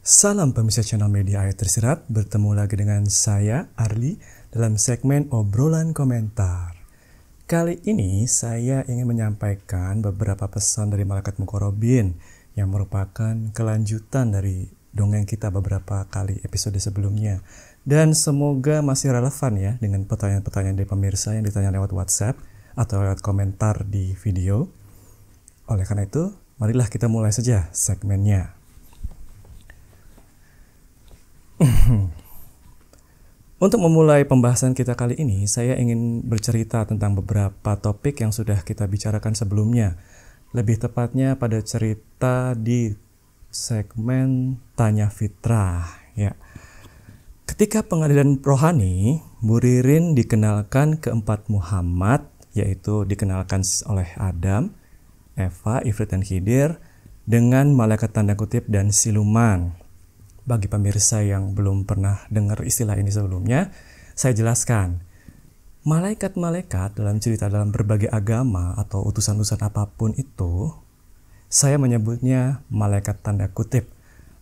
Salam pemirsa channel Media Ayat Tersirat, bertemu lagi dengan saya, Arli, dalam segmen obrolan komentar. Kali ini saya ingin menyampaikan beberapa pesan dari Malaikat Muqarrabin yang merupakan kelanjutan dari dongeng kita beberapa kali episode sebelumnya. Dan semoga masih relevan ya dengan pertanyaan-pertanyaan dari pemirsa yang ditanya lewat WhatsApp atau lewat komentar di video. Oleh karena itu, marilah kita mulai saja segmennya. Untuk memulai pembahasan kita kali ini, saya ingin bercerita tentang beberapa topik yang sudah kita bicarakan sebelumnya. Lebih tepatnya pada cerita di segmen Tanya Fitrah. Ya. Ketika pengadilan rohani, Bu Ririn dikenalkan keempat Muhammad, yaitu dikenalkan oleh Adam, Eva, Ifrit, dan Khidir dengan malaikat tanda kutip dan siluman. Bagi pemirsa yang belum pernah dengar istilah ini sebelumnya, saya jelaskan. Malaikat-malaikat dalam cerita dalam berbagai agama atau utusan-utusan apapun itu, saya menyebutnya malaikat tanda kutip.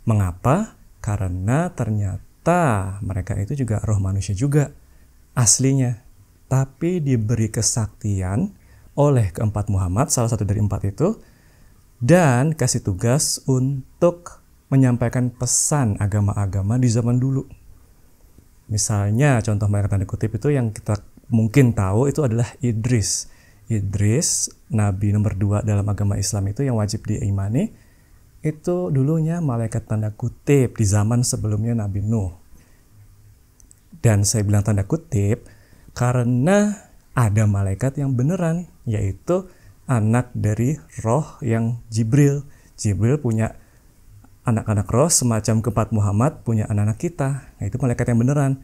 Mengapa? Karena ternyata mereka itu juga roh manusia juga aslinya. Tapi diberi kesaktian oleh keempat Muhammad, salah satu dari empat itu, dan kasih tugas untuk menyampaikan pesan agama-agama di zaman dulu. Misalnya contoh malaikat tanda kutip itu yang kita mungkin tahu itu adalah Idris. Idris, nabi nomor 2 dalam agama Islam itu yang wajib diimani, itu dulunya malaikat tanda kutip di zaman sebelumnya Nabi Nuh. Dan saya bilang tanda kutip karena ada malaikat yang beneran, yaitu anak dari roh yang Jibril. Jibril punya anak-anak roh semacam keempat Muhammad punya anak-anak kita. Nah, itu malaikat yang beneran.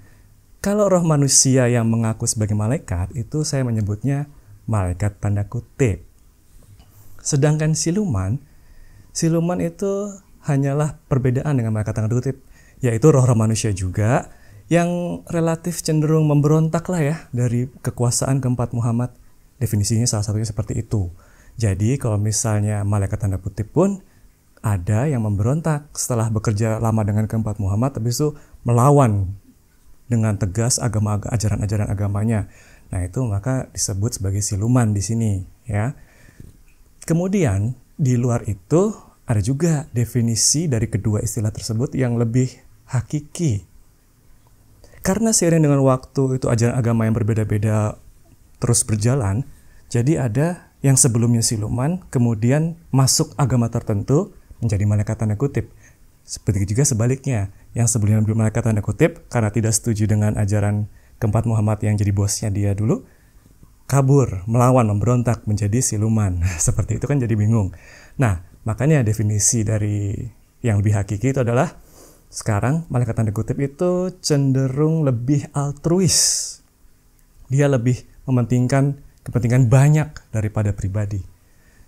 Kalau roh manusia yang mengaku sebagai malaikat, itu saya menyebutnya malaikat tanda kutip. Sedangkan siluman itu hanyalah perbedaan dengan malaikat tanda kutip, yaitu roh-roh manusia juga yang relatif cenderung memberontak lah ya dari kekuasaan keempat Muhammad. Definisinya salah satunya seperti itu. Jadi kalau misalnya malaikat tanda kutip pun ada yang memberontak setelah bekerja lama dengan keempat Muhammad, tapi itu melawan dengan tegas ajaran-ajaran agamanya. Nah, itu maka disebut sebagai siluman di sini, ya. Kemudian di luar itu ada juga definisi dari kedua istilah tersebut yang lebih hakiki. Karena seiring dengan waktu itu ajaran agama yang berbeda-beda terus berjalan, jadi ada yang sebelumnya siluman kemudian masuk agama tertentu menjadi malaikat tanda kutip. Seperti juga sebaliknya, yang sebelumnya malaikat tanda kutip karena tidak setuju dengan ajaran keempat Muhammad yang jadi bosnya dia dulu, kabur, melawan, memberontak menjadi siluman. Seperti itu kan jadi bingung. Nah, makanya definisi dari yang lebih hakiki itu adalah sekarang malaikat tanda kutip itu cenderung lebih altruis. Dia lebih mementingkan kepentingan banyak daripada pribadi.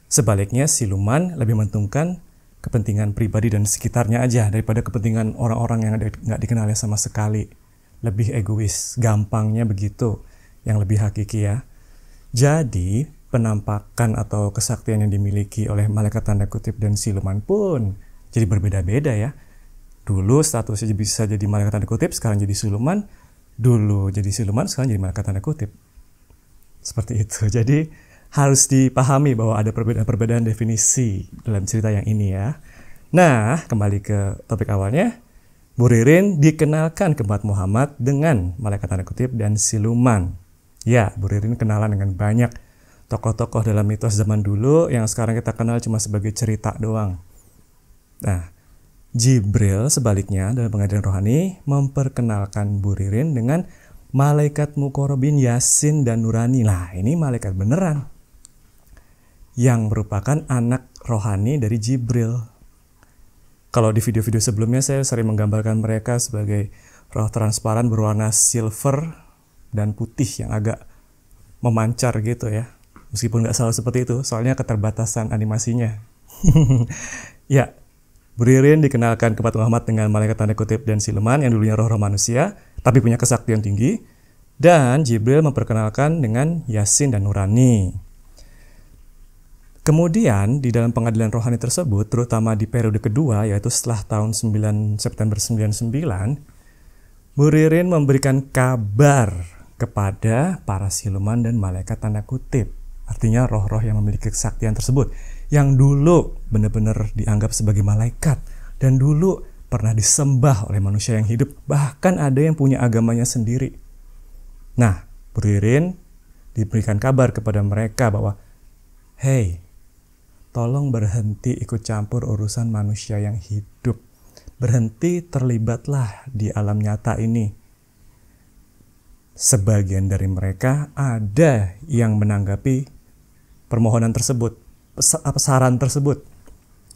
Sebaliknya siluman lebih mementingkan kepentingan pribadi dan sekitarnya aja daripada kepentingan orang-orang yang nggak dikenalnya sama sekali. Lebih egois, gampangnya begitu, yang lebih hakiki ya. Jadi penampakan atau kesaktian yang dimiliki oleh malaikat tanda kutip dan siluman pun jadi berbeda-beda ya. Dulu statusnya bisa jadi malaikat tanda kutip, sekarang jadi siluman. Dulu jadi siluman, sekarang jadi malaikat tanda kutip. Seperti itu. Jadi harus dipahami bahwa ada perbedaan definisi dalam cerita yang ini ya. Nah, kembali ke topik awalnya. Bu Ririn dikenalkan keempat Muhammad dengan malaikat tanda kutip dan siluman. Ya, Bu Ririn kenalan dengan banyak tokoh-tokoh dalam mitos zaman dulu yang sekarang kita kenal cuma sebagai cerita doang. Nah, Jibril sebaliknya dalam pengadilan rohani memperkenalkan Bu Ririn dengan malaikat Muqarrabin Yasin dan Nurani. Nah, ini malaikat beneran yang merupakan anak rohani dari Jibril. Kalau di video-video sebelumnya saya sering menggambarkan mereka sebagai roh transparan berwarna silver dan putih yang agak memancar gitu ya. Meskipun nggak selalu seperti itu, soalnya keterbatasan animasinya. Ya, Bu Ririn dikenalkan keempat Muhammad dengan malaikat tanda kutip dan siluman yang dulunya roh-roh manusia, tapi punya kesaktian tinggi. Dan Jibril memperkenalkan dengan Yasin dan Nurani. Kemudian di dalam pengadilan rohani tersebut, terutama di periode kedua, yaitu setelah tahun 9 September 99, Bu Ririn memberikan kabar kepada para siluman dan malaikat tanda kutip. Artinya roh-roh yang memiliki kesaktian tersebut, yang dulu benar-benar dianggap sebagai malaikat, dan dulu pernah disembah oleh manusia yang hidup, bahkan ada yang punya agamanya sendiri. Nah, Bu Ririn diberikan kabar kepada mereka bahwa, hey, tolong berhenti ikut campur urusan manusia yang hidup. Berhenti terlibatlah di alam nyata ini. Sebagian dari mereka ada yang menanggapi permohonan tersebut, saran tersebut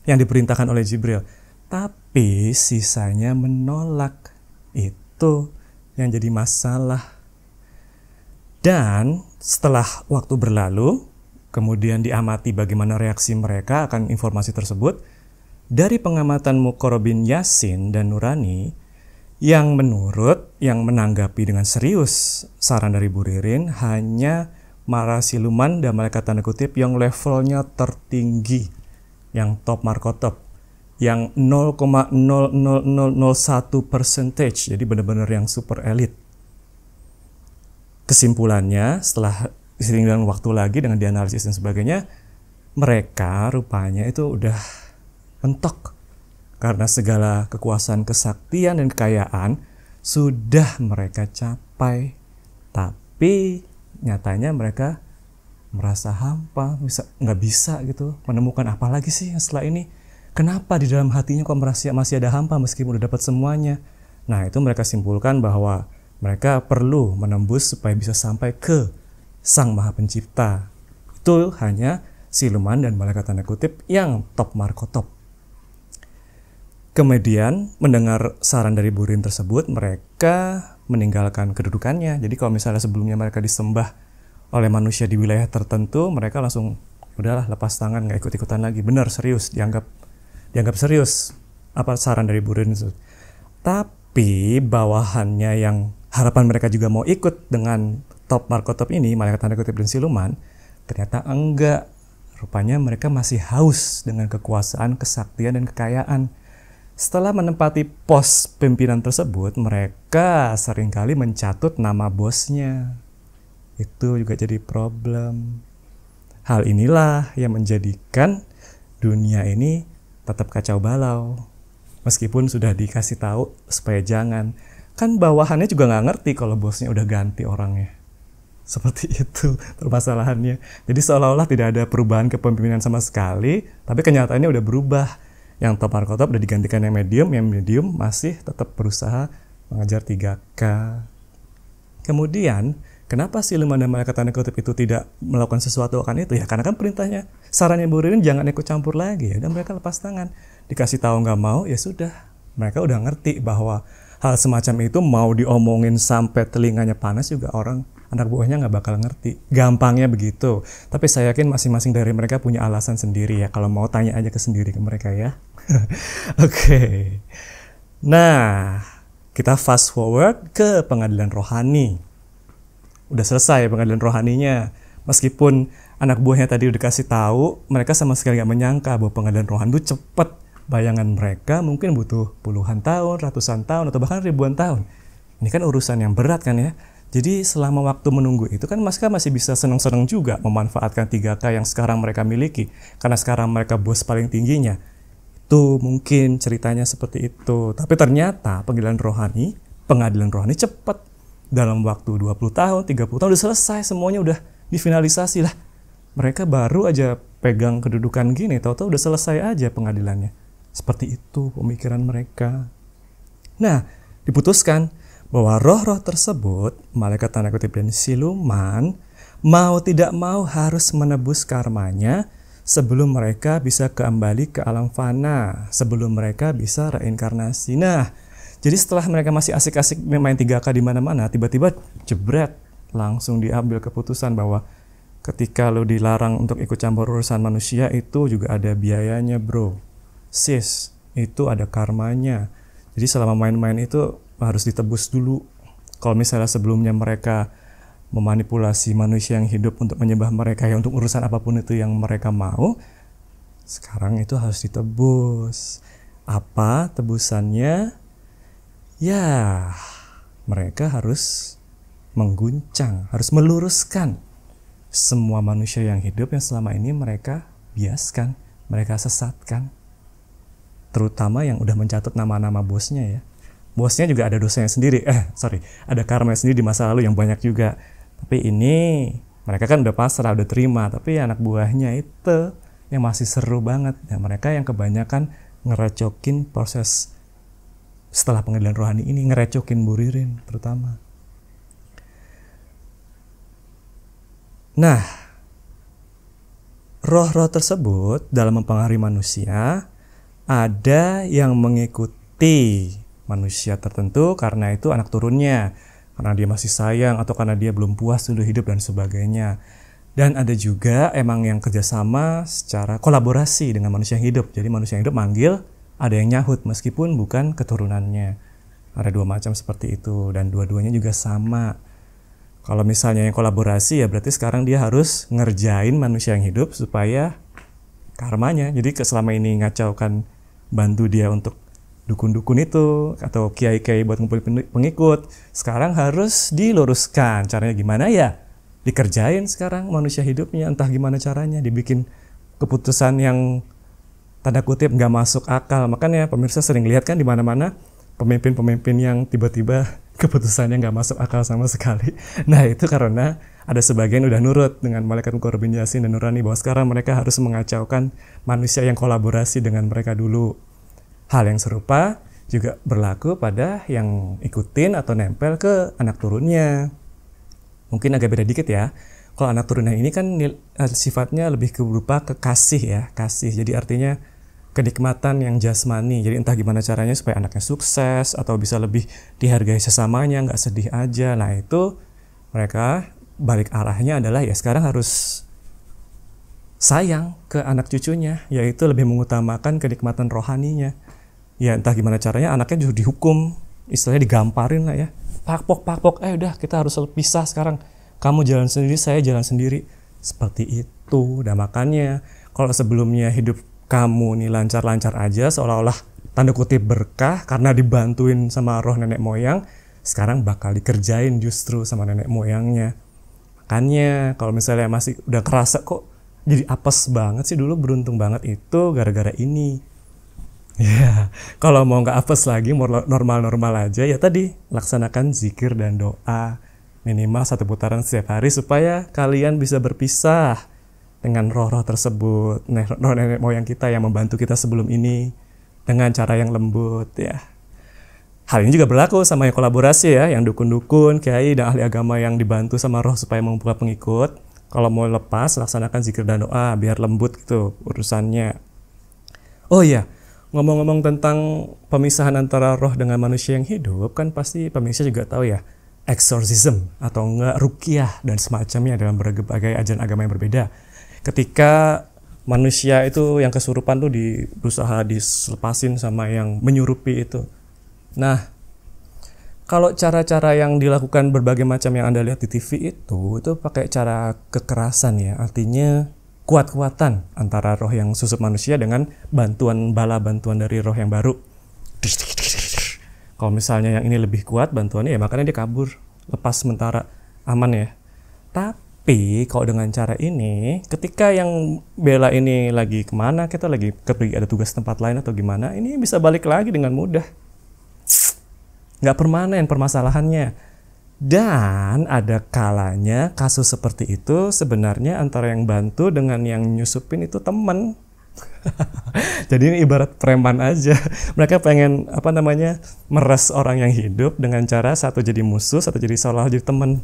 yang diperintahkan oleh Jibril. Tapi sisanya menolak. Itu yang jadi masalah. Dan setelah waktu berlalu, kemudian diamati bagaimana reaksi mereka akan informasi tersebut, dari pengamatan Muqarrabin Yasin dan Nurani, yang menanggapi dengan serius saran dari Bu Ririn hanya para siluman dan malaikat tanda kutip yang levelnya tertinggi, yang top markotop, yang 0,00001%, jadi benar-benar yang super elit. Kesimpulannya, setelah sering dengan waktu lagi dengan dianalisis dan sebagainya, mereka rupanya itu udah mentok karena segala kekuasaan, kesaktian, dan kekayaan sudah mereka capai. Tapi nyatanya mereka merasa hampa, nggak bisa gitu menemukan apa lagi sih setelah ini. Kenapa di dalam hatinya kok masih ada hampa meskipun udah dapat semuanya? Nah, itu mereka simpulkan bahwa mereka perlu menembus supaya bisa sampai ke Sang Maha Pencipta. Itu hanya siluman dan malaikat tanda kutip yang top markotop. Kemudian mendengar saran dari Bu Ririn tersebut, mereka meninggalkan kedudukannya. Jadi kalau misalnya sebelumnya mereka disembah oleh manusia di wilayah tertentu, mereka langsung udahlah lepas tangan, nggak ikut-ikutan lagi. Benar, serius, dianggap serius apa saran dari Bu Ririn itu. Tapi bawahannya yang harapan mereka juga mau ikut dengan top markotop ini, malaikat tanda kutip dan siluman, ternyata enggak. Rupanya mereka masih haus dengan kekuasaan, kesaktian, dan kekayaan. Setelah menempati pos pimpinan tersebut, mereka seringkali mencatut nama bosnya. Itu juga jadi problem. Hal inilah yang menjadikan dunia ini tetap kacau balau. Meskipun sudah dikasih tahu supaya jangan. Kan bawahannya juga nggak ngerti kalau bosnya udah ganti orangnya. Seperti itu permasalahannya. Jadi seolah-olah tidak ada perubahan kepemimpinan sama sekali, tapi kenyataannya udah berubah. Yang top markotop udah digantikan yang medium masih tetap berusaha mengejar 3K. Kemudian, kenapa siluman dan malaikat tanda kutip itu tidak melakukan sesuatu akan itu? Ya karena kan perintahnya, sarannya Bu Ririn jangan ikut campur lagi. Ya, dan mereka lepas tangan. Dikasih tahu nggak mau, ya sudah. Mereka udah ngerti bahwa hal semacam itu mau diomongin sampai telinganya panas juga anak buahnya nggak bakal ngerti. Gampangnya begitu. Tapi saya yakin masing-masing dari mereka punya alasan sendiri ya. Kalau mau tanya aja ke mereka ya. Oke. Nah, kita fast forward ke pengadilan rohani. Udah selesai pengadilan rohaninya. Meskipun anak buahnya tadi udah kasih tahu, mereka sama sekali nggak menyangka bahwa pengadilan rohani itu cepat. Bayangan mereka mungkin butuh puluhan tahun, ratusan tahun, atau bahkan ribuan tahun. Ini kan urusan yang berat kan ya. Jadi selama waktu menunggu itu kan mereka masih bisa senang-senang juga memanfaatkan 3K yang sekarang mereka miliki. Karena sekarang mereka bos paling tingginya. Itu mungkin ceritanya seperti itu. Tapi ternyata pengadilan rohani cepat. Dalam waktu 20 tahun, 30 tahun udah selesai. Semuanya udah difinalisasi lah. Mereka baru aja pegang kedudukan gini. Tahu-tahu udah selesai aja pengadilannya. Seperti itu pemikiran mereka. Nah, diputuskan bahwa roh-roh tersebut, malaikat tanda kutip dan siluman, mau tidak mau harus menebus karmanya sebelum mereka bisa kembali ke alam fana, sebelum mereka bisa reinkarnasi. Nah, jadi setelah mereka masih asik-asik main 3K di mana-mana, tiba-tiba jebret, langsung diambil keputusan bahwa ketika lo dilarang untuk ikut campur urusan manusia, itu juga ada biayanya, bro. Sis, itu ada karmanya. Jadi selama main-main itu harus ditebus dulu. Kalau misalnya sebelumnya mereka memanipulasi manusia yang hidup untuk menyembah mereka, ya untuk urusan apapun itu yang mereka mau, sekarang itu harus ditebus. Apa tebusannya? Ya, mereka harus mengguncang, harus meluruskan semua manusia yang hidup yang selama ini mereka biaskan, mereka sesatkan. Terutama yang udah mencatut nama-nama bosnya ya. Bosnya juga ada dosanya sendiri, ada karma sendiri di masa lalu yang banyak juga. Tapi ini mereka kan udah pasrah, udah terima. Tapi anak buahnya itu yang masih seru banget. Nah, mereka yang kebanyakan ngerecokin proses setelah pengadilan rohani ini, ngerecokin Bu Ririn terutama. Nah, roh-roh tersebut dalam mempengaruhi manusia, ada yang mengikuti manusia tertentu karena itu anak turunnya, karena dia masih sayang atau karena dia belum puas dulu hidup dan sebagainya. Dan ada juga emang yang kerjasama secara kolaborasi dengan manusia yang hidup. Jadi manusia yang hidup manggil, ada yang nyahut meskipun bukan keturunannya. Ada dua macam seperti itu dan dua-duanya juga sama. Kalau misalnya yang kolaborasi ya berarti sekarang dia harus ngerjain manusia yang hidup supaya karmanya. Jadi selama ini ngacaukan bantu dia untuk dukun-dukun itu atau kiai-kiai buat ngumpulin pengikut, sekarang harus diluruskan. Caranya gimana ya? Dikerjain sekarang manusia hidupnya, entah gimana caranya, dibikin keputusan yang tanda kutip nggak masuk akal. Makanya pemirsa sering lihat kan di mana-mana pemimpin-pemimpin yang tiba-tiba keputusannya nggak masuk akal sama sekali. Nah itu karena ada sebagian udah nurut dengan malaikat Mukarrabin bin Yasin dan Nurani bahwa sekarang mereka harus mengacaukan manusia yang kolaborasi dengan mereka dulu. Hal yang serupa juga berlaku pada yang ikutin atau nempel ke anak turunnya. Mungkin agak beda dikit ya. Kalau anak turunnya ini kan sifatnya lebih berupa kekasih ya, kasih. Jadi artinya kenikmatan yang jasmani. Jadi entah gimana caranya supaya anaknya sukses atau bisa lebih dihargai sesamanya, nggak sedih aja. Nah itu mereka balik arahnya adalah ya sekarang harus sayang ke anak cucunya, yaitu lebih mengutamakan kenikmatan rohaninya. Ya entah gimana caranya anaknya juga dihukum, istilahnya digamparin lah ya. Pakpok, udah kita harus pisah sekarang. Kamu jalan sendiri, saya jalan sendiri. Seperti itu. Dan makanya kalau sebelumnya hidup kamu nih lancar-lancar aja, seolah-olah tanda kutip berkah karena dibantuin sama roh nenek moyang, sekarang bakal dikerjain justru sama nenek moyangnya. Makanya kalau misalnya masih udah kerasa kok jadi apes banget sih, dulu beruntung banget itu gara-gara ini. Ya, kalau mau nggak apes lagi, mau normal-normal aja, ya tadi laksanakan zikir dan doa minimal 1 putaran setiap hari supaya kalian bisa berpisah dengan roh-roh tersebut, roh nenek moyang kita yang membantu kita sebelum ini dengan cara yang lembut ya. Hal ini juga berlaku sama yang kolaborasi ya, yang dukun-dukun, kiai dan ahli agama yang dibantu sama roh supaya mengumpulkan pengikut. Kalau mau lepas, laksanakan zikir dan doa biar lembut gitu urusannya. Oh iya, ngomong-ngomong tentang pemisahan antara roh dengan manusia yang hidup, kan pasti pemirsa juga tahu ya, exorcism atau enggak ruqyah dan semacamnya dalam berbagai ajaran agama yang berbeda. Ketika manusia itu yang kesurupan tuh berusaha dilepasin sama yang menyurupi itu. Nah, kalau cara-cara yang dilakukan berbagai macam yang Anda lihat di TV itu pakai cara kekerasan ya, artinya kuat-kuatan antara roh yang susup manusia dengan bantuan dari roh yang baru. Kalau misalnya yang ini lebih kuat bantuannya ya makanya dia kabur, lepas sementara, aman ya. Tapi kalau dengan cara ini, ketika yang bela ini lagi kemana, kita lagi pergi ada tugas tempat lain atau gimana, ini bisa balik lagi dengan mudah. Nggak permanen permasalahannya. Dan ada kalanya kasus seperti itu sebenarnya antara yang bantu dengan yang nyusupin itu teman. Jadi ini ibarat preman aja. Mereka pengen meres orang yang hidup dengan cara satu jadi musuh, satu jadi seolah jadi teman.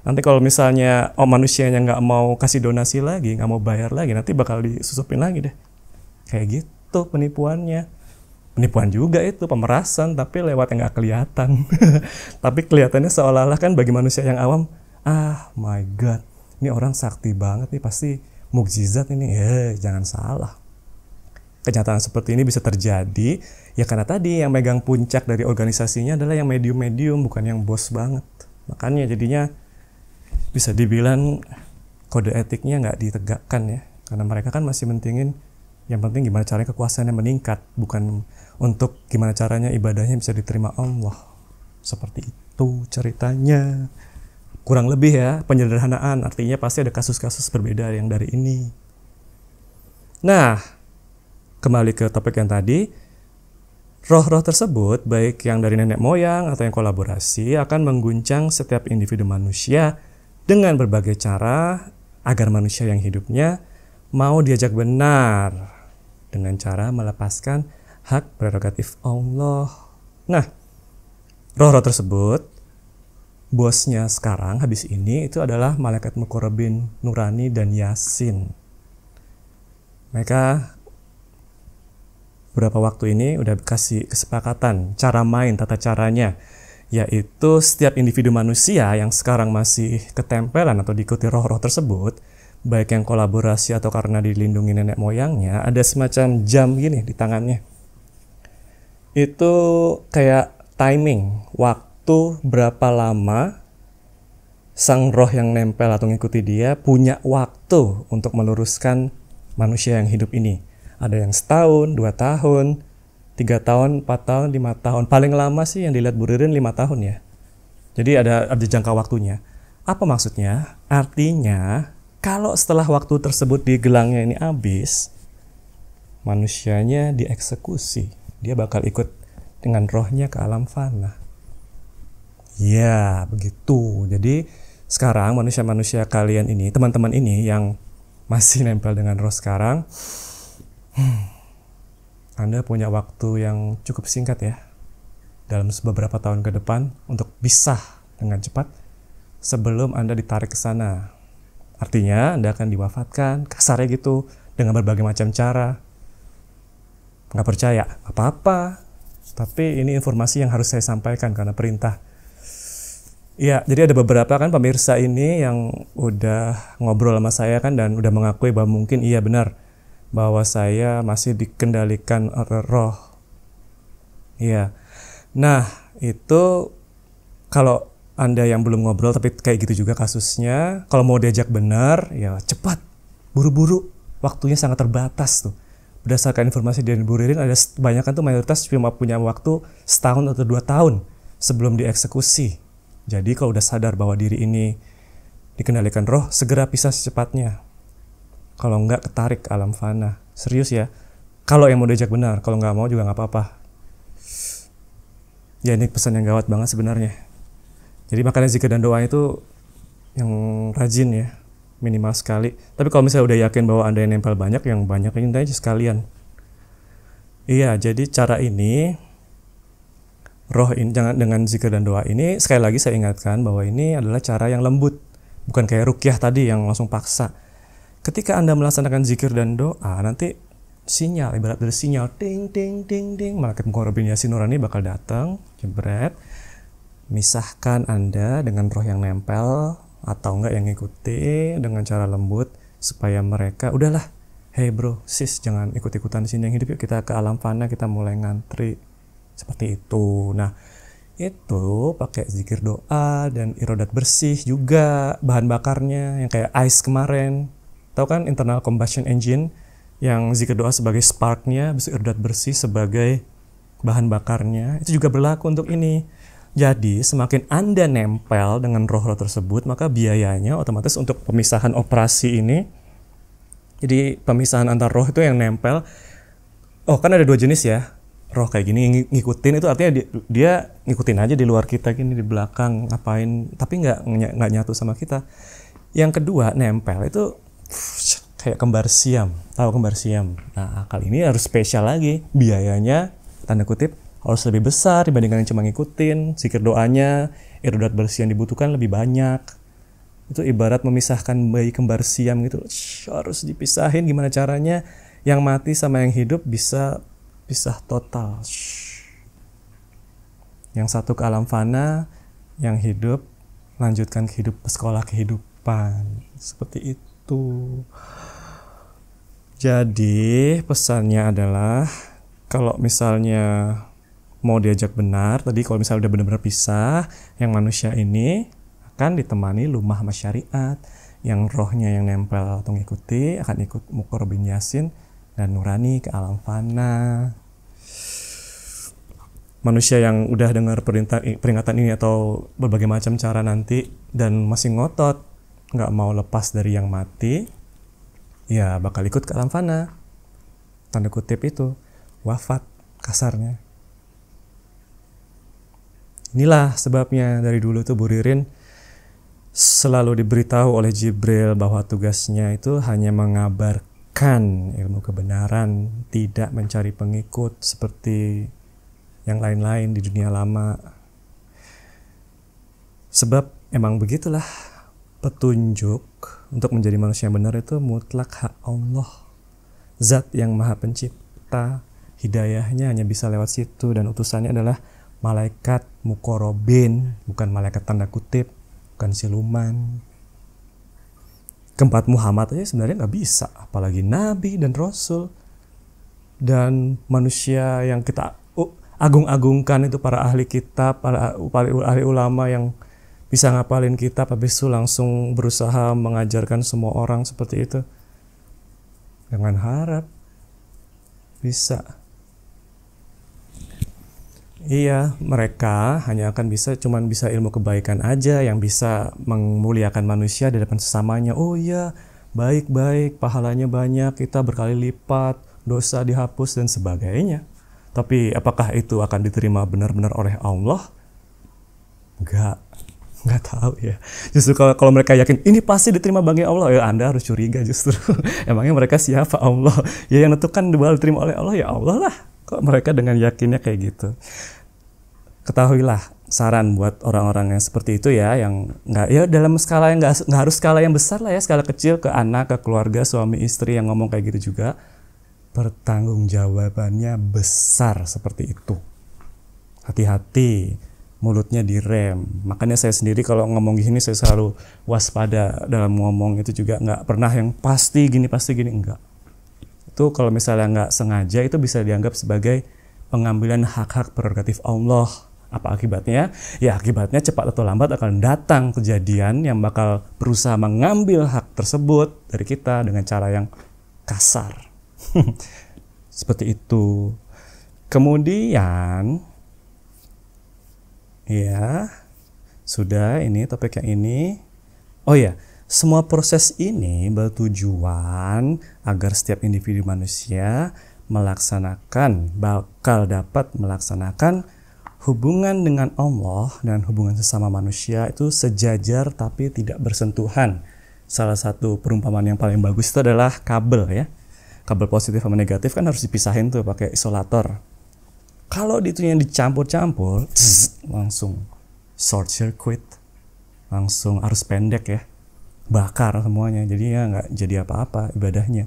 Nanti kalau misalnya manusianya nggak mau kasih donasi lagi, nggak mau bayar lagi, nanti bakal disusupin lagi deh. Kayak gitu penipuannya. Penipuan juga itu, pemerasan, tapi lewat yang nggak kelihatan. Tapi kelihatannya seolah-olah kan bagi manusia yang awam, my God, ini orang sakti banget nih, pasti mukjizat ini. Jangan salah. Kenyataan seperti ini bisa terjadi ya karena tadi yang megang puncak dari organisasinya adalah yang medium-medium, bukan yang bos banget. Makanya jadinya bisa dibilang kode etiknya nggak ditegakkan ya, karena mereka kan masih mentingin yang penting gimana caranya kekuasaannya meningkat, bukan untuk gimana caranya ibadahnya bisa diterima Allah. Seperti itu ceritanya, kurang lebih ya, penyederhanaan, artinya pasti ada kasus-kasus berbeda yang dari ini. Nah, kembali ke topik yang tadi, roh-roh tersebut, baik yang dari nenek moyang atau yang kolaborasi, akan mengguncang setiap individu manusia dengan berbagai cara agar manusia yang hidupnya mau diajak benar dengan cara melepaskan hak prerogatif Allah. Nah, roh-roh tersebut, bosnya sekarang habis ini itu adalah malaikat muqarrabin Nurani dan Yasin. Mereka beberapa waktu ini udah kasih kesepakatan cara main, tata caranya, yaitu setiap individu manusia yang sekarang masih ketempelan atau diikuti roh-roh tersebut, baik yang kolaborasi atau karena dilindungi nenek moyangnya, ada semacam jam gini di tangannya. Itu kayak timing, waktu berapa lama sang roh yang nempel atau ngikuti dia punya waktu untuk meluruskan manusia yang hidup ini. Ada yang setahun, 2 tahun, 3 tahun, 4 tahun, 5 tahun. Paling lama sih yang dilihat Bu Ririn 5 tahun ya. Jadi ada jangka waktunya. Apa maksudnya? Artinya kalau setelah waktu tersebut di gelangnya ini habis, manusianya dieksekusi. Dia bakal ikut dengan rohnya ke alam fana. Ya, begitu. Jadi sekarang manusia-manusia kalian ini, teman-teman ini yang masih nempel dengan roh sekarang, Anda punya waktu yang cukup singkat ya, dalam beberapa tahun ke depan untuk pisah dengan cepat sebelum Anda ditarik ke sana. Artinya Anda akan diwafatkan, kasarnya gitu, dengan berbagai macam cara. Nggak percaya? Apa-apa. Tapi ini informasi yang harus saya sampaikan karena perintah. Ya, jadi ada beberapa kan pemirsa ini yang udah ngobrol sama saya kan dan udah mengakui bahwa mungkin iya benar bahwa saya masih dikendalikan oleh roh. Iya. Nah, itu kalau Anda yang belum ngobrol tapi kayak gitu juga kasusnya, kalau mau diajak benar, ya cepat, buru-buru, waktunya sangat terbatas tuh. Berdasarkan informasi dari Bu Ririn, ada kebanyakan tuh mayoritas cuma punya waktu setahun atau 2 tahun sebelum dieksekusi. Jadi kalau udah sadar bahwa diri ini dikendalikan roh, segera pisah secepatnya. Kalau enggak ketarik ke alam fana. Serius ya. Kalau yang mau diajak benar, kalau nggak mau juga nggak apa-apa. Ya ini pesan yang gawat banget sebenarnya. Jadi makanya zikir dan doa itu yang rajin ya, minimal sekali. Tapi kalau misalnya udah yakin bahwa Anda yang nempel banyak, yang banyak ini aja sekalian. Iya, jadi cara ini, roh ini jangan dengan zikir dan doa ini, sekali lagi saya ingatkan bahwa ini adalah cara yang lembut, bukan kayak ruqyah tadi yang langsung paksa. Ketika Anda melaksanakan zikir dan doa, nanti sinyal, ibarat dari sinyal, ting ting ting ting, malaikat muqarrabin Yasin Nurani bakal datang, jebret, misahkan Anda dengan roh yang nempel atau enggak yang ngikuti dengan cara lembut supaya mereka udahlah, hey bro, sis jangan ikut-ikutan di sini yang hidup, yuk kita ke alam fana, kita mulai ngantri seperti itu. Nah, itu pakai zikir doa dan irodat bersih juga bahan bakarnya yang kayak ice kemarin. Tahu kan internal combustion engine yang zikir doa sebagai sparknya, irodat bersih sebagai bahan bakarnya. Itu juga berlaku untuk ini. Jadi semakin Anda nempel dengan roh-roh tersebut, maka biayanya otomatis untuk pemisahan operasi ini, jadi pemisahan antar roh itu yang nempel, oh kan ada 2 jenis ya, roh kayak gini ngikutin, itu artinya dia ngikutin aja di luar kita gini, di belakang ngapain, tapi nggak nyatu sama kita. Yang kedua nempel itu kayak kembar siam, tahu kembar siam. Nah kali ini harus spesial lagi, biayanya tanda kutip harus lebih besar dibandingkan yang cuma ngikutin. Zikir doanya, irodat bersih yang dibutuhkan lebih banyak. Itu ibarat memisahkan bayi kembar siam gitu. Harus dipisahin, gimana caranya yang mati sama yang hidup bisa pisah total. Yang satu ke alam fana, yang hidup lanjutkan sekolah kehidupan. Seperti itu. Jadi pesannya adalah kalau misalnya mau diajak benar, tadi kalau misalnya udah benar-benar pisah, yang manusia ini akan ditemani lumah masyariat, yang rohnya yang nempel atau ngikuti akan ikut muqarrabin yasin dan nurani ke alam fana. Manusia yang udah dengar peringatan ini atau berbagai macam cara nanti dan masih ngotot nggak mau lepas dari yang mati, ya bakal ikut ke alam fana. Tanda kutip itu wafat kasarnya. Inilah sebabnya dari dulu tuh Bu Ririn selalu diberitahu oleh Jibril bahwa tugasnya itu hanya mengabarkan ilmu kebenaran, tidak mencari pengikut seperti yang lain-lain di dunia lama. Sebab emang begitulah, petunjuk untuk menjadi manusia yang benar itu mutlak hak Allah, Zat yang Maha Pencipta. Hidayahnya hanya bisa lewat situ, dan utusannya adalah malaikat muqarrabin, bukan malaikat tanda kutip, bukan siluman. Keempat Muhammad aja sebenarnya nggak bisa, apalagi Nabi dan Rasul. Dan manusia yang kita agung-agungkan itu para ahli kitab, para ahli ulama yang bisa ngapalin kitab, habis itu langsung berusaha mengajarkan semua orang seperti itu. Jangan harap bisa. Iya, mereka hanya akan cuman bisa ilmu kebaikan aja yang bisa memuliakan manusia di depan sesamanya. Oh iya, baik-baik, pahalanya banyak, kita berkali lipat, dosa dihapus dan sebagainya. Tapi apakah itu akan diterima benar-benar oleh Allah? Nggak tahu ya. Justru kalau mereka yakin ini pasti diterima bagi Allah, ya Anda harus curiga justru. Emangnya mereka siapa Allah? Ya yang tentukan bakal diterima oleh Allah ya Allah lah. Kok mereka dengan yakinnya kayak gitu? Ketahuilah, saran buat orang-orang yang seperti itu ya, yang nggak, ya dalam skala yang nggak harus skala yang besar lah ya, skala kecil ke anak, ke keluarga, suami istri yang ngomong kayak gitu juga, pertanggungjawabannya besar seperti itu. Hati-hati, mulutnya direm. Makanya saya sendiri kalau ngomong gini saya selalu waspada dalam ngomong, itu juga nggak pernah yang pasti gini enggak. Itu kalau misalnya nggak sengaja itu bisa dianggap sebagai pengambilan hak-hak prerogatif Allah. Apa akibatnya? Ya akibatnya cepat atau lambat akan datang kejadian yang bakal berusaha mengambil hak tersebut dari kita dengan cara yang kasar. Seperti itu. Kemudian ya sudah, ini topik yang ini. Oh ya, semua proses ini bertujuan agar setiap individu manusia bakal dapat melaksanakan hubungan dengan Allah dan hubungan sesama manusia itu sejajar tapi tidak bersentuhan. Salah satu perumpamaan yang paling bagus itu adalah kabel ya. Kabel positif sama negatif kan harus dipisahin tuh pakai isolator. Kalau itu yang dicampur-campur, langsung short circuit, langsung arus pendek ya. Bakar semuanya, jadi ya nggak jadi apa-apa ibadahnya.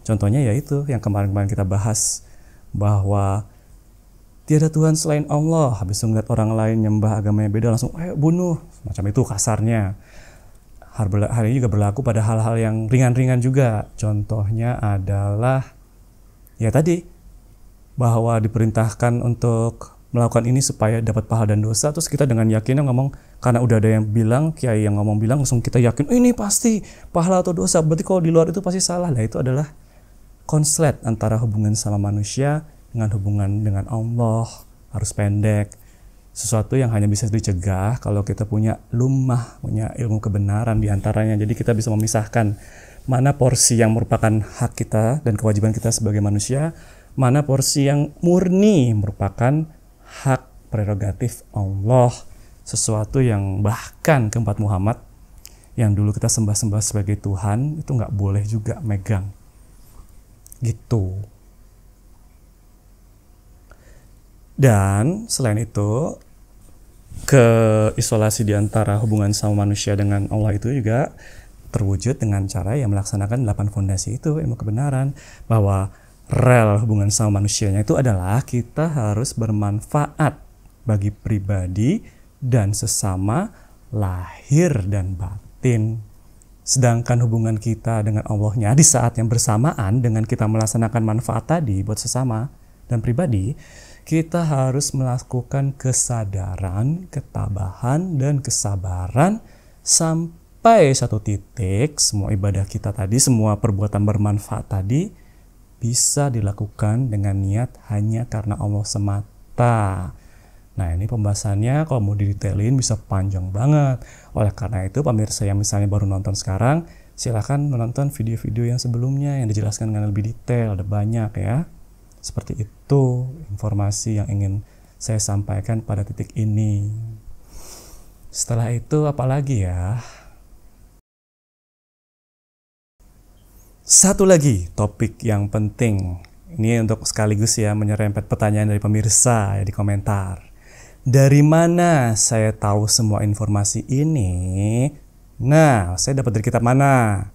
Contohnya yaitu yang kemarin-kemarin kita bahas, bahwa tiada Tuhan selain Allah. Habis ngeliat orang lain nyembah agamanya beda langsung bunuh, macam itu kasarnya. Hal ini juga berlaku pada hal-hal yang ringan-ringan juga. Contohnya adalah ya tadi, bahwa diperintahkan untuk melakukan ini supaya dapat pahala dan dosa, terus kita dengan yakinnya ngomong, karena udah ada yang bilang, kiai yang ngomong bilang, langsung kita yakin ini pasti pahala atau dosa, berarti kalau di luar itu pasti salah. Nah itu adalah konslet antara hubungan sama manusia dengan hubungan dengan Allah, harus pendek. Sesuatu yang hanya bisa dicegah kalau kita punya lumah, punya ilmu kebenaran di antaranya. Jadi kita bisa memisahkan mana porsi yang merupakan hak kita dan kewajiban kita sebagai manusia, mana porsi yang murni merupakan hak prerogatif Allah, sesuatu yang bahkan keempat Muhammad yang dulu kita sembah-sembah sebagai Tuhan itu nggak boleh juga megang gitu. Dan selain itu, keisolasi di antara hubungan sama manusia dengan Allah itu juga terwujud dengan cara yang melaksanakan 8 fondasi itu, ilmu kebenaran, bahwa rel hubungan sama manusianya itu adalah kita harus bermanfaat bagi pribadi dan sesama, lahir dan batin. Sedangkan hubungan kita dengan Allahnya di saat yang bersamaan dengan kita melaksanakan manfaat tadi buat sesama dan pribadi, kita harus melakukan kesadaran, ketabahan, dan kesabaran Sampai satu titik, semua ibadah kita tadi, semua perbuatan bermanfaat tadi bisa dilakukan dengan niat hanya karena Allah semata. Nah, ini pembahasannya kalau mau didetailin bisa panjang banget. Oleh karena itu, pemirsa yang misalnya baru nonton sekarang, silahkan menonton video-video yang sebelumnya yang dijelaskan dengan lebih detail. Ada banyak ya. Seperti itu informasi yang ingin saya sampaikan pada titik ini. Setelah itu apalagi ya? Satu lagi topik yang penting. Ini untuk sekaligus ya menyerempet pertanyaan dari pemirsa ya di komentar. Dari mana saya tahu semua informasi ini? Nah, saya dapat dari kitab mana?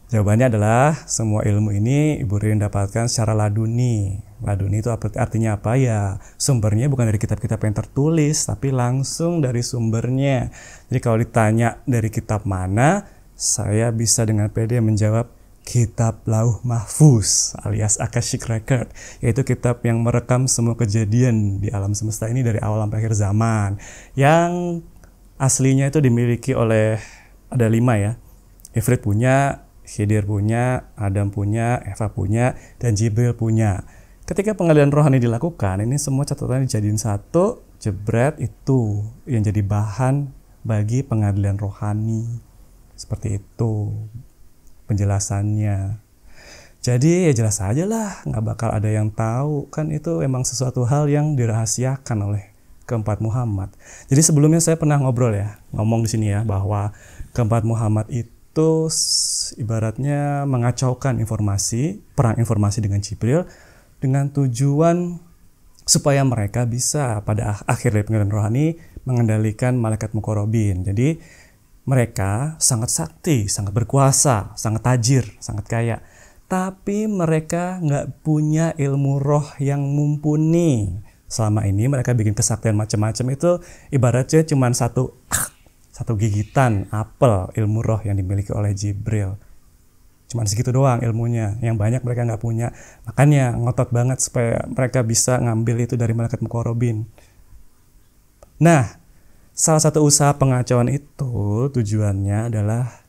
Jawabannya adalah semua ilmu ini Ibu Ririn dapatkan secara laduni. Laduni itu artinya apa ya? Sumbernya bukan dari kitab-kitab yang tertulis, tapi langsung dari sumbernya. Jadi kalau ditanya dari kitab mana, saya bisa dengan pede menjawab kitab Lauh Mahfuz alias Akashic Record, yaitu kitab yang merekam semua kejadian di alam semesta ini dari awal sampai akhir zaman. Yang aslinya itu dimiliki oleh ada 5 ya. Ifrit punya, Khidir punya, Adam punya, Eva punya, dan Jibril punya. Ketika pengalihan rohani dilakukan, ini semua catatan dijadiin satu, jebret itu yang jadi bahan bagi pengadilan rohani. Seperti itu penjelasannya. Jadi ya jelas aja lah, nggak bakal ada yang tahu. Kan itu emang sesuatu hal yang dirahasiakan oleh keempat Muhammad. Jadi sebelumnya saya pernah ngobrol ya, ngomong di sini ya, bahwa keempat Muhammad itu ibaratnya mengacaukan informasi, perang informasi dengan Jibril, dengan tujuan supaya mereka bisa pada akhir dari pengadilan rohani mengendalikan malaikat muqarrabin. Jadi mereka sangat sakti, sangat berkuasa, sangat tajir, sangat kaya. Tapi mereka nggak punya ilmu roh yang mumpuni. Selama ini mereka bikin kesaktian macam-macam itu ibaratnya cuma satu gigitan apel ilmu roh yang dimiliki oleh Jibril. Cuma segitu doang ilmunya, yang banyak mereka nggak punya. Makanya ngotot banget supaya mereka bisa ngambil itu dari malaikat muqarrabin. Nah, salah satu usaha pengacauan itu tujuannya adalah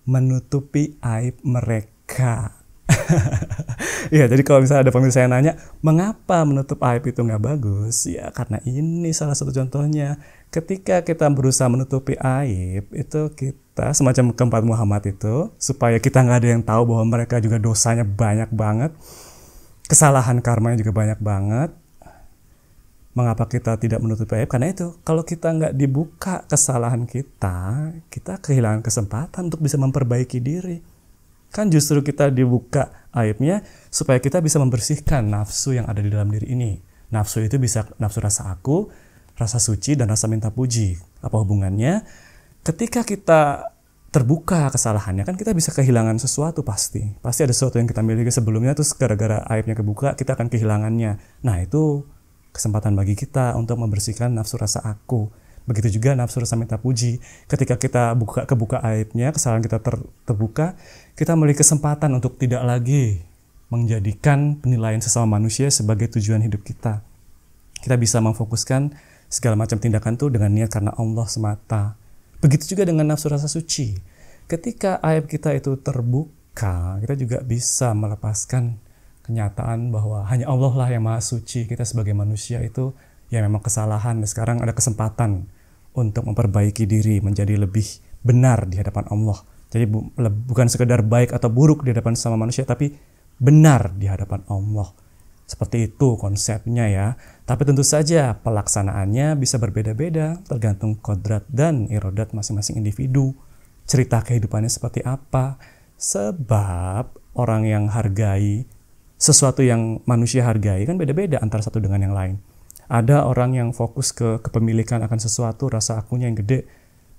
menutupi aib mereka. Ya, jadi kalau misalnya ada pemirsa yang nanya, mengapa menutup aib itu nggak bagus? Ya, karena ini salah satu contohnya. Ketika kita berusaha menutupi aib, itu kita semacam keempat Muhammad itu, supaya kita nggak ada yang tahu bahwa mereka juga dosanya banyak banget, kesalahan karmanya juga banyak banget. Mengapa kita tidak menutupi aib? Karena itu, kalau kita nggak dibuka kesalahan kita kehilangan kesempatan untuk bisa memperbaiki diri. Kan justru kita dibuka aibnya supaya kita bisa membersihkan nafsu yang ada di dalam diri ini. Nafsu itu bisa nafsu rasa aku, rasa suci, dan rasa minta puji. Apa hubungannya? Ketika kita terbuka kesalahannya, kan kita bisa kehilangan sesuatu pasti. Pasti ada sesuatu yang kita miliki sebelumnya, terus gara-gara aibnya kebuka, kita akan kehilangannya. Nah, itu kesempatan bagi kita untuk membersihkan nafsu rasa aku. Begitu juga nafsu rasa minta puji. Ketika kita kebuka aibnya, kesalahan kita terbuka, kita memiliki kesempatan untuk tidak lagi menjadikan penilaian sesama manusia sebagai tujuan hidup kita. Kita bisa memfokuskan segala macam tindakan itu dengan niat karena Allah semata. Begitu juga dengan nafsu rasa suci. Ketika aib kita itu terbuka, kita juga bisa melepaskan kenyataan bahwa hanya Allah lah yang maha suci. Kita sebagai manusia itu ya memang kesalahan. Sekarang ada kesempatan untuk memperbaiki diri menjadi lebih benar di hadapan Allah. Jadi bukan sekedar baik atau buruk di hadapan sama manusia, tapi benar di hadapan Allah. Seperti itu konsepnya ya. Tapi tentu saja pelaksanaannya bisa berbeda-beda tergantung kodrat dan irodat masing-masing individu. Cerita kehidupannya seperti apa. Sebab orang yang hargai sesuatu yang manusia hargai kan beda-beda antara satu dengan yang lain. Ada orang yang fokus ke kepemilikan akan sesuatu, rasa akunya yang gede.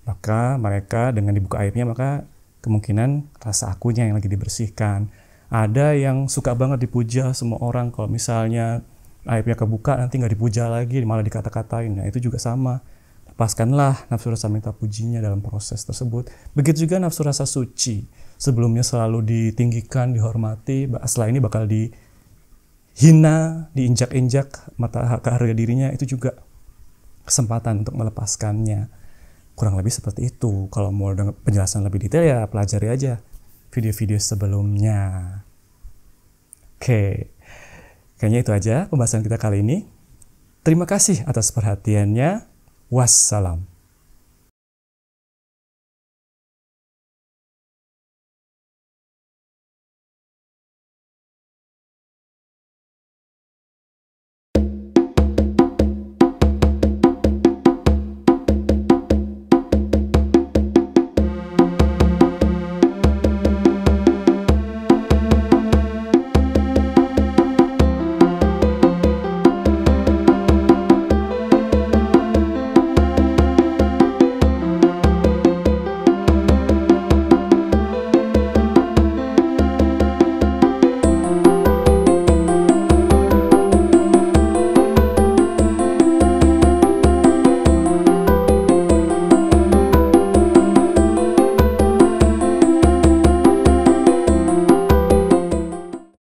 Maka mereka dengan dibuka aibnya, maka kemungkinan rasa akunya yang lagi dibersihkan. Ada yang suka banget dipuja semua orang. Kalau misalnya aibnya kebuka, nanti nggak dipuja lagi, malah dikata-katain. Nah, itu juga sama. Lepaskanlah nafsu rasa minta pujinya dalam proses tersebut. Begitu juga nafsu rasa suci. Sebelumnya selalu ditinggikan, dihormati, setelah ini bakal dihina, diinjak-injak, mata harga dirinya, itu juga kesempatan untuk melepaskannya. kurang lebih seperti itu. Kalau mau dengar penjelasan lebih detail ya pelajari aja video-video sebelumnya. Oke, kayaknya itu aja pembahasan kita kali ini. Terima kasih atas perhatiannya. Wassalam.